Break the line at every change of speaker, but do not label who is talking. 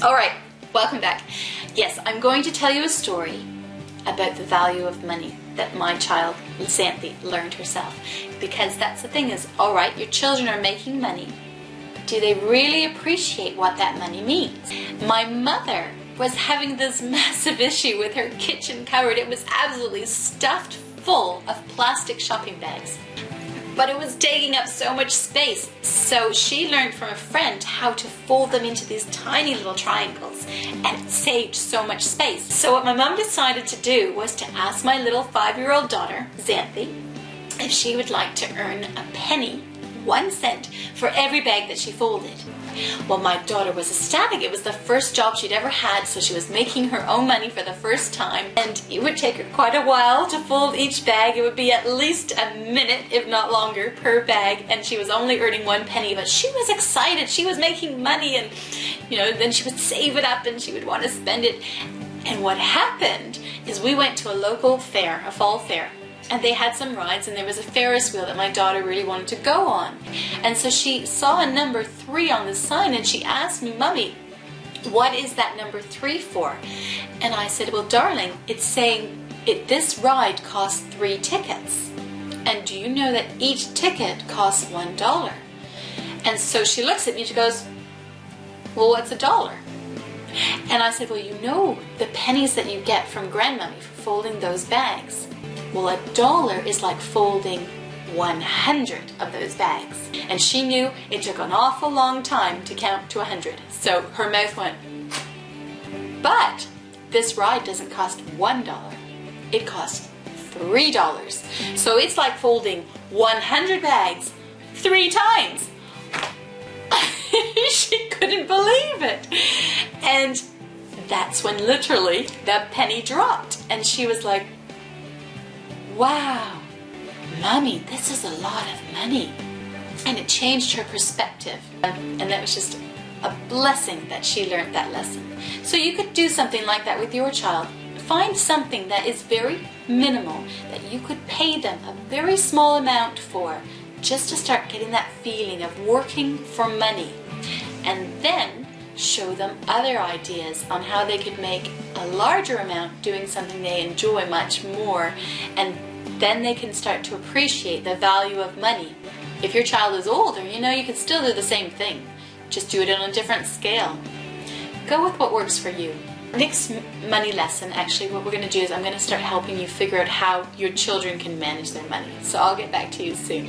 Alright, welcome back. Yes, I'm going to tell you a story about the value of money that my child, Xanthi, learned herself. Because that's the thing is, alright, your children are making money, but do they really appreciate what that money means? My mother was having this massive issue with her kitchen cupboard. It was absolutely stuffed full of plastic shopping bags. But it was taking up so much space. So she learned from a friend how to fold them into these tiny little triangles, and it saved so much space. So what my mom decided to do was to ask my little 5-year-old daughter, Xanthi, if she would like to earn a penny, 1 cent, for every bag that she folded. Well, my daughter was ecstatic. It was the first job she'd ever had, so she was making her own money for the first time, and it would take her quite a while to fold each bag. It would be at least a minute, if not longer, per bag, and she was only earning 1 penny, but she was excited. She was making money, and then she would save it up and she would want to spend it. And what happened is we went to a local fair, a fall fair, and they had some rides, and there was a Ferris wheel that my daughter really wanted to go on. And so she saw a number 3 on the sign, and she asked me, "Mommy, what is that number 3 for?" And I said, "Well, darling, it's saying this ride costs 3 tickets. And do you know that each ticket costs $1? And so she looks at me and she goes, "Well, what's $1? And I said, "Well, you know the pennies that you get from Grandmommy for folding those bags. Well, $1 is like folding 100 of those bags." And she knew it took an awful long time to count to 100. So her mouth went. But this ride doesn't cost $1. It costs $3. So it's like folding 100 bags 3 times. She couldn't believe it. And that's when literally the penny dropped. And she was like, "Wow, Mommy, this is a lot of money." And it changed her perspective. And that was just a blessing that she learned that lesson. So you could do something like that with your child. Find something that is very minimal, that you could pay them a very small amount for, just to start getting that feeling of working for money. And then show them other ideas on how they could make a larger amount doing something they enjoy much more, and then they can start to appreciate the value of money. If your child is older, you can still do the same thing, just do it on a different scale. Go with what works for you. Next money lesson, actually, what we're going to do is I'm going to start helping you figure out how your children can manage their money. So I'll get back to you soon.